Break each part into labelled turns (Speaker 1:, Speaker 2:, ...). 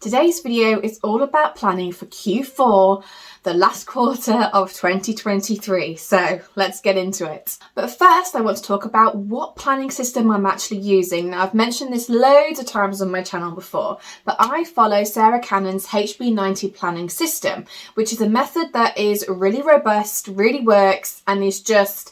Speaker 1: Today's video is all about planning for Q4, the last quarter of 2023. So let's get into it. But first I want to talk about what planning system I'm actually using. Now I've mentioned this loads of times on my channel before, but I follow Sarah Cannon's HB90 planning system, which is a method that is really robust, really works, and is just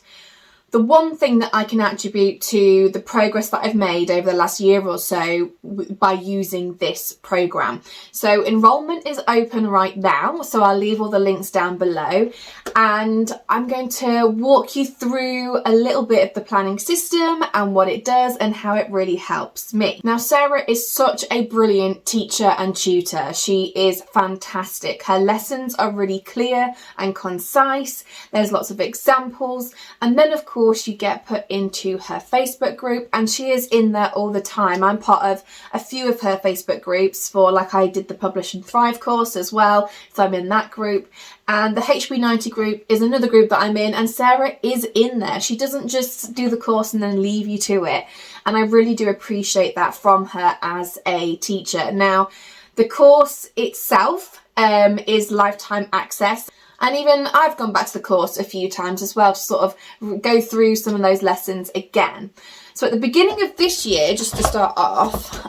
Speaker 1: the one thing that I can attribute to the progress that I've made over the last year or so by using this program. So enrollment is open right now, so I'll leave all the links down below, and I'm going to walk you through a little bit of the planning system and what it does and how it really helps me. Now, Sarah is such a brilliant teacher and tutor. She is fantastic. Her lessons are really clear and concise. There's lots of examples, and then of course you get put into her Facebook group, and she is in there all the time. I'm part of a few of her Facebook groups for, like, I did the Publish and Thrive course as well, so I'm in that group, and the HB90 group is another group that I'm in, and Sarah is in there. She doesn't just do the course and then leave you to it, and I really do appreciate that from her as a teacher. Now, the course itself is lifetime access. And even I've gone back to the course a few times as well to sort of go through some of those lessons again. So at the beginning of this year, just to start off,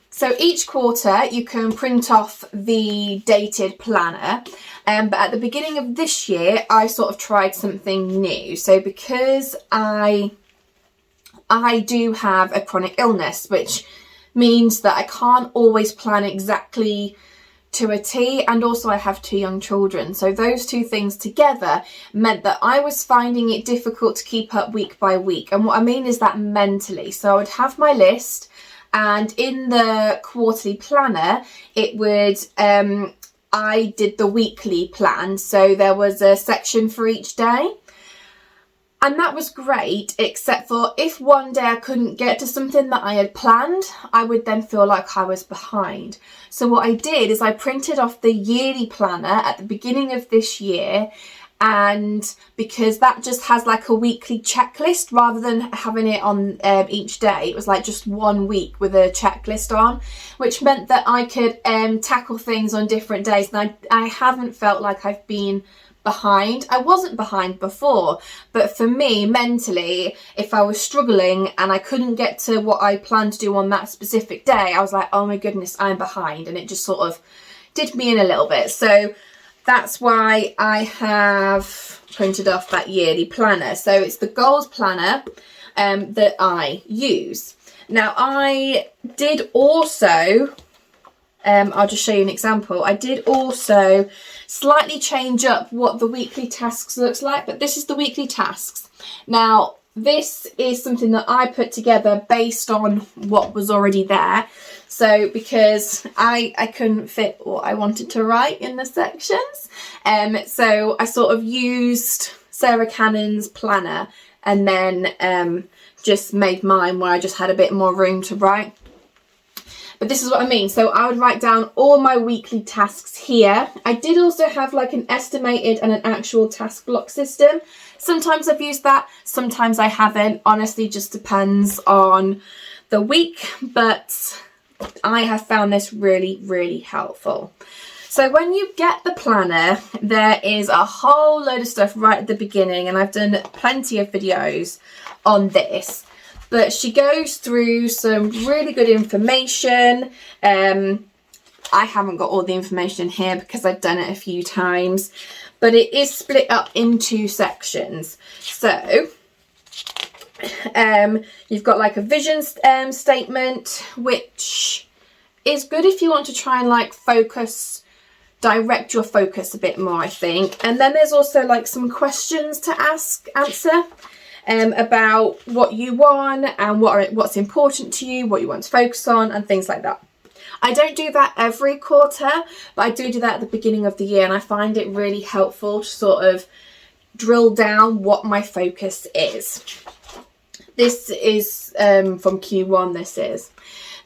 Speaker 1: so each quarter you can print off the dated planner. But at the beginning of this year, I sort of tried something new. So because I do have a chronic illness, which means that I can't always plan exactly to a T, and also I have 2 young children, so those two things together meant that I was finding it difficult to keep up week by week. And what I mean is that mentally, so I would have my list, and in the quarterly planner it would I did the weekly plan, so there was a section for each day. And that was great, except for if one day I couldn't get to something that I had planned, I would then feel like I was behind. So what I did is I printed off the yearly planner at the beginning of this year, and because that just has like a weekly checklist rather than having it on each day, it was like just 1 week with a checklist on, which meant that I could tackle things on different days. And I haven't felt like I've been behind. I wasn't behind before, but for me mentally, if I was struggling and I couldn't get to what I planned to do on that specific day, I was like, oh my goodness, I'm behind, and it just sort of did me in a little bit. So that's why I have printed off that yearly planner. So it's the goals planner that I use. Now I did also I'll just show you an example. I did also slightly change up what the weekly tasks looks like, but this is the weekly tasks. Now, this is something that I put together based on what was already there. So because I couldn't fit what I wanted to write in the sections, so I sort of used Sarah Cannon's planner and then just made mine where I just had a bit more room to write. But this is what I mean. So I would write down all my weekly tasks here. I did also have like an estimated and an actual task block system. Sometimes I've used that, sometimes I haven't. Honestly, just depends on the week, but I have found this really, really helpful. So when you get the planner, there is a whole load of stuff right at the beginning, and I've done plenty of videos on this. But she goes through some really good information. I haven't got all the information here because I've done it a few times, but it is split up into sections. So you've got like a vision statement, which is good if you want to try and like direct your focus a bit more, I think. And then there's also like some questions to answer. About what you want and what's important to you, what you want to focus on, and things like that. I don't do that every quarter, but I do that at the beginning of the year, and I find it really helpful to sort of drill down what my focus is. This is from Q1, this is.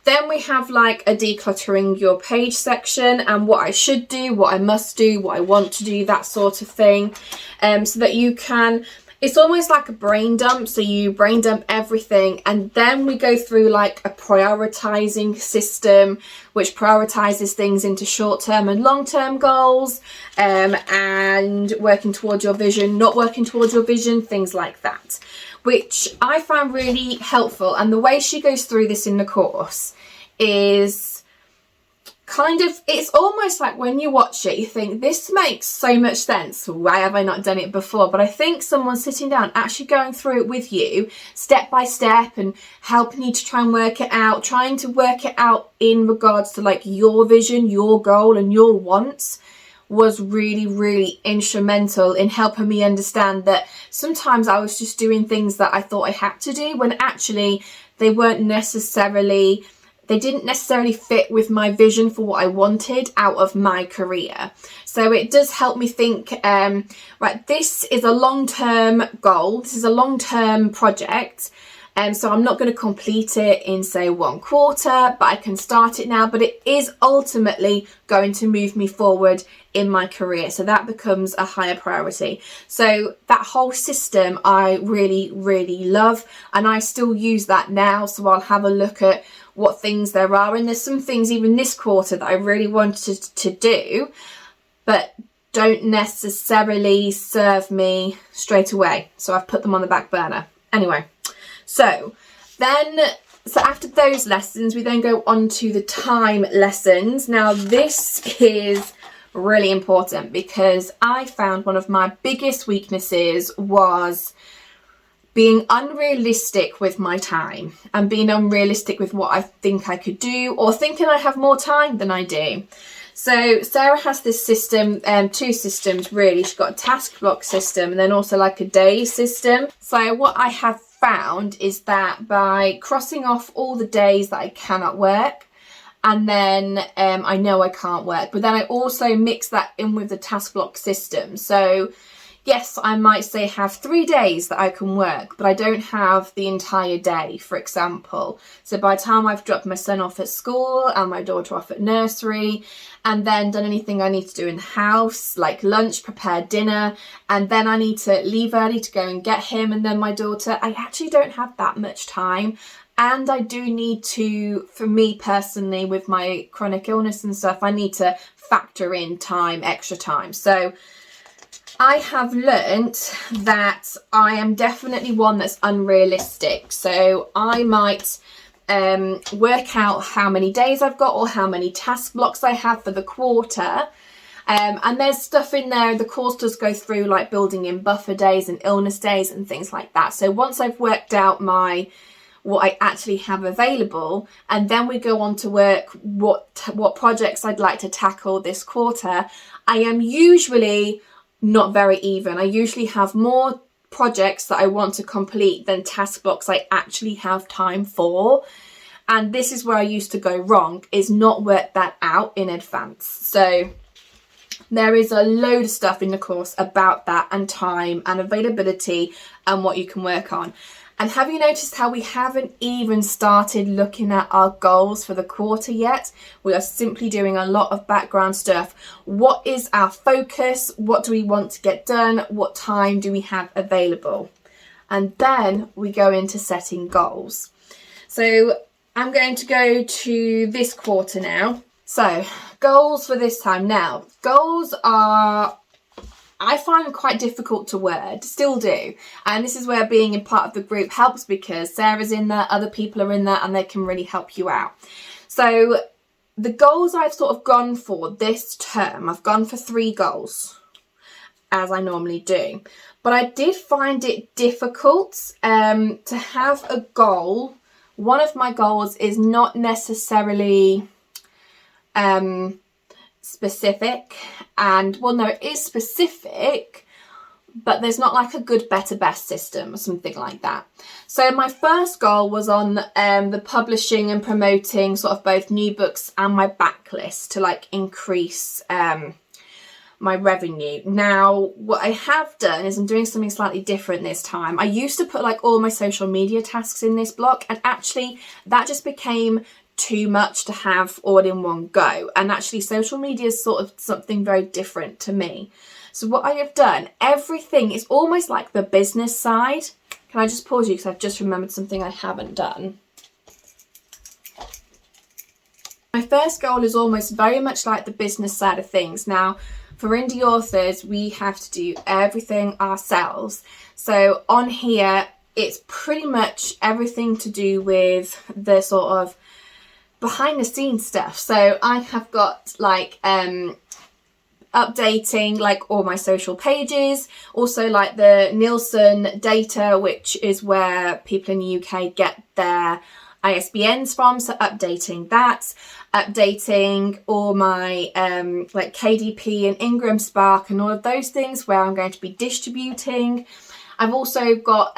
Speaker 1: Then we have like a decluttering your page section and what I should do, what I must do, what I want to do, that sort of thing, so that you can It's almost like a brain dump. So you brain dump everything, and then we go through like a prioritizing system, which prioritizes things into short-term and long-term goals, and working towards your vision, not working towards your vision, things like that, which I found really helpful. And the way she goes through this in the course is kind of, it's almost like when you watch it, you think, this makes so much sense. Why have I not done it before? But I think someone sitting down, actually going through it with you, step by step, and helping you to try and work it out, trying to work it out in regards to like your vision, your goal, and your wants, was really, really instrumental in helping me understand that sometimes I was just doing things that I thought I had to do, when actually they weren't necessarily, they didn't necessarily fit with my vision for what I wanted out of my career. So it does help me think, right, this is a long-term goal, this is a long-term project, so I'm not going to complete it in, say, 1 quarter, but I can start it now, but it is ultimately going to move me forward in my career. So that becomes a higher priority. So that whole system I really, really love, and I still use that now. So I'll have a look at what things there are, and there's some things even this quarter that I really wanted to do, but don't necessarily serve me straight away. So I've put them on the back burner. Anyway. So after those lessons, we then go on to the time lessons. Now, this is really important because I found one of my biggest weaknesses was being unrealistic with my time and being unrealistic with what I think I could do, or thinking I have more time than I do. So Sarah has this system, 2 systems really. She's got a task block system and then also like a day system. So what I have found is that by crossing off all the days that I cannot work, and then I know I can't work, but then I also mix that in with the task block system. So yes, I might say have 3 days that I can work, but I don't have the entire day, for example. So by the time I've dropped my son off at school and my daughter off at nursery, and then done anything I need to do in the house, like lunch, prepare dinner, and then I need to leave early to go and get him and then my daughter, I actually don't have that much time. And I do need to, for me personally, with my chronic illness and stuff, I need to factor in time, extra time. So I have learnt that I am definitely one that's unrealistic. So I might work out how many days I've got or how many task blocks I have for the quarter. And there's stuff in there, the course does go through like building in buffer days and illness days and things like that. So once I've worked out what I actually have available, and then we go on to work what projects I'd like to tackle this quarter, I am usually not very even. I usually have more projects that I want to complete than task blocks I actually have time for. And this is where I used to go wrong, is not work that out in advance. So there is a load of stuff in the course about that, and time and availability and what you can work on. And have you noticed how we haven't even started looking at our goals for the quarter yet? We are simply doing a lot of background stuff. What is our focus? What do we want to get done? What time do we have available? And then we go into setting goals. So I'm going to go to this quarter now. So goals for this time. Now, goals are, I find them quite difficult to word, still do. And this is where being a part of the group helps, because Sarah's in there, other people are in there, and they can really help you out. So the goals I've sort of gone for this term, I've gone for 3 goals, as I normally do. But I did find it difficult to have a goal. One of my goals is not necessarily specific, and well, no, it is specific, but there's not like a good, better, best system or something like that. So my first goal was on the publishing and promoting sort of both new books and my backlist to like increase my revenue. Now, what I have done is I'm doing something slightly different this time. I used to put like all my social media tasks in this block, and actually that just became too much to have all in one go. And actually social media is sort of something very different to me. So what I have done, everything is almost like the business side. Can I just pause you because I've just remembered something I haven't done. My first goal is almost very much like the business side of things. Now, for indie authors, we have to do everything ourselves. So on here, it's pretty much everything to do with the sort of behind the scenes stuff. So I have got like updating like all my social pages, also like the Nielsen data, which is where people in the UK get their ISBNs from, so updating that, updating all my like KDP and Ingram Spark and all of those things where I'm going to be distributing. I've also got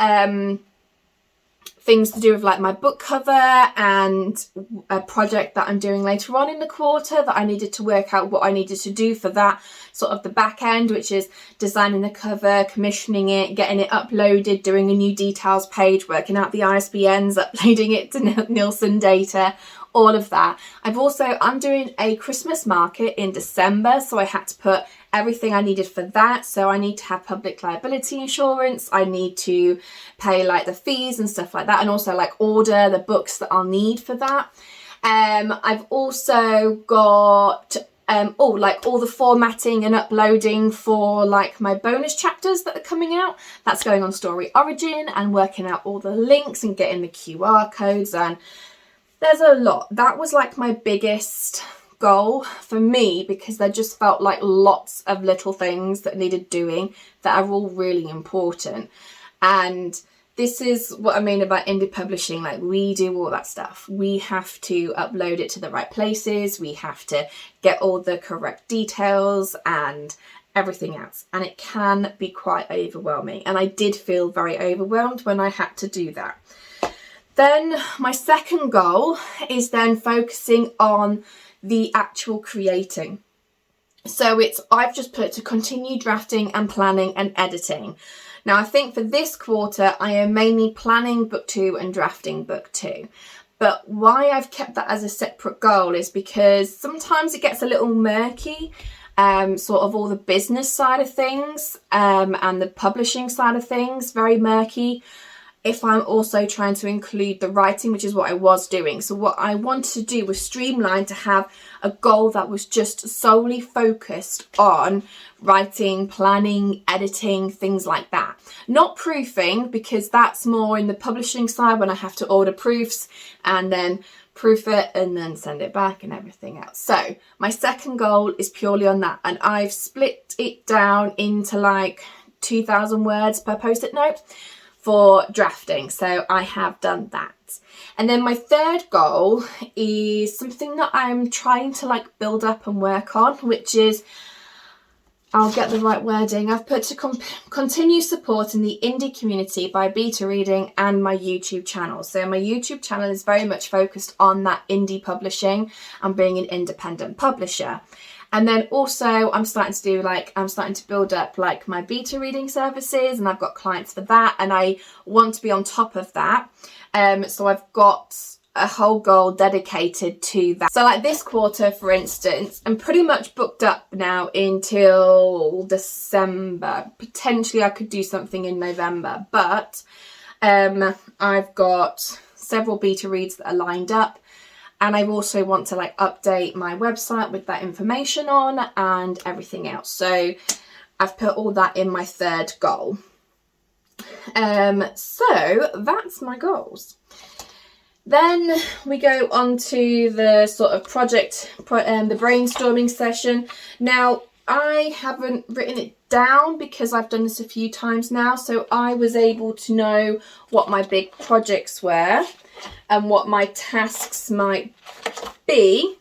Speaker 1: things to do with like my book cover and a project that I'm doing later on in the quarter that I needed to work out what I needed to do for that, sort of the back end, which is designing the cover, commissioning it, getting it uploaded, doing a new details page, working out the ISBNs, uploading it to Nielsen data, all of that. I'm doing a Christmas market in December, so I had to put everything I needed for that. So I need to have public liability insurance, I need to pay like the fees and stuff like that, and also like order the books that I'll need for that. I've also got like all the formatting and uploading for like my bonus chapters that are coming out. That's going on Story Origin, and working out all the links and getting the QR codes, and there's a lot. That was like my biggest goal for me, because there just felt like lots of little things that needed doing that are all really important. And this is what I mean about indie publishing. Like, we do all that stuff. We have to upload it to the right places. We have to get all the correct details and everything else. And it can be quite overwhelming. And I did feel very overwhelmed when I had to do that. Then my second goal is then focusing on the actual creating. So I've just put to continue drafting and planning and editing. Now, I think for this quarter, I am mainly planning book 2 and drafting book 2. But why I've kept that as a separate goal is because sometimes it gets a little murky, sort of all the business side of things and the publishing side of things, very murky, if I'm also trying to include the writing, which is what I was doing. So what I wanted to do was streamline to have a goal that was just solely focused on writing, planning, editing, things like that. Not proofing, because that's more in the publishing side when I have to order proofs and then proof it and then send it back and everything else. So my second goal is purely on that, and I've split it down into like 2,000 words per post-it note for drafting. So I have done that. And then my third goal is something that I'm trying to like build up and work on, which is, I'll get the right wording, I've put to continue supporting the indie community by beta reading and my YouTube channel. So my YouTube channel is very much focused on that indie publishing and being an independent publisher. And then also I'm starting to build up like my beta reading services, and I've got clients for that, and I want to be on top of that. So I've got a whole goal dedicated to that. So like this quarter, for instance, I'm pretty much booked up now until December. Potentially I could do something in November, but I've got several beta reads that are lined up. And I also want to like update my website with that information on and everything else. So I've put all that in my third goal. So that's my goals. Then we go on to the sort of project, the brainstorming session. Now, I haven't written it down because I've done this a few times now. So I was able to know what my big projects were and what my tasks might be,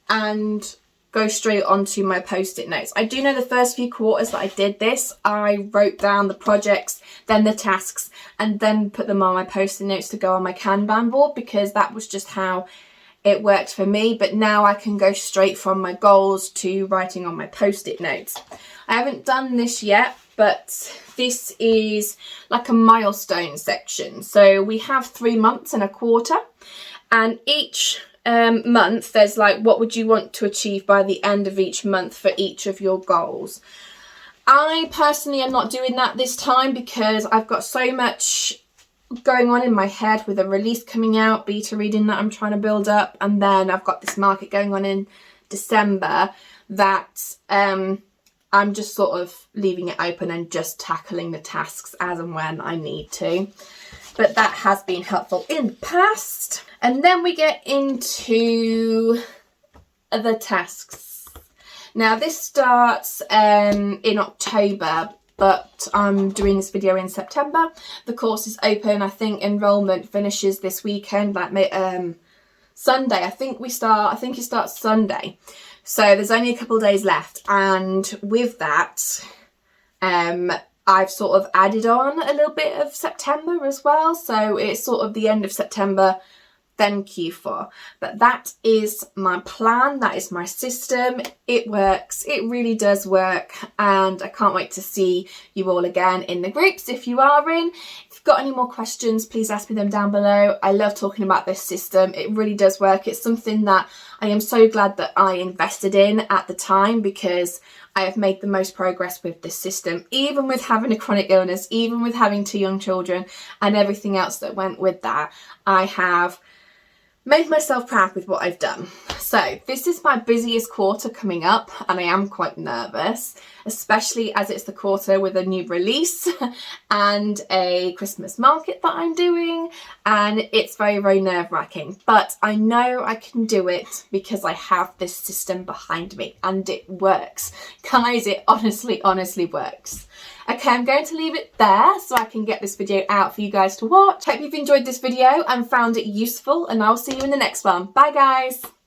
Speaker 1: and go straight onto my post-it notes. I do know the first few quarters that I did this, I wrote down the projects, then the tasks, and then put them on my post-it notes to go on my Kanban board, because that was just how it worked for me. But now I can go straight from my goals to writing on my post-it notes. I haven't done this yet, but this is like a milestone section. So we have 3 months and a quarter, and each month there's like, what would you want to achieve by the end of each month for each of your goals. I personally am not doing that this time because I've got so much going on in my head with a release coming out, beta reading that I'm trying to build up, and then I've got this market going on in December that I'm just sort of leaving it open and just tackling the tasks as and when I need to. But that has been helpful in the past. And then we get into the tasks. Now this starts in October, but I'm doing this video in September. The course is open. I think enrollment finishes this weekend, like Sunday. I think it starts Sunday. So there's only a couple of days left. And with that, I've sort of added on a little bit of September as well. So it's sort of the end of September, then Q4. But that is my plan. That is my system. It works. It really does work. And I can't wait to see you all again in the groups if you are in. If you've got any more questions, please ask me them down below. I love talking about this system. It really does work. It's something that I am so glad that I invested in at the time, because I have made the most progress with this system, even with having a chronic illness, even with having 2 young children and everything else that went with that. I have made myself proud with what I've done. So this is my busiest quarter coming up, and I am quite nervous, especially as it's the quarter with a new release and a Christmas market that I'm doing, and it's very, very nerve-wracking. But I know I can do it because I have this system behind me and it works. Guys, it honestly works. Okay, I'm going to leave it there so I can get this video out for you guys to watch. Hope you've enjoyed this video and found it useful, and I'll see you in the next one. Bye guys!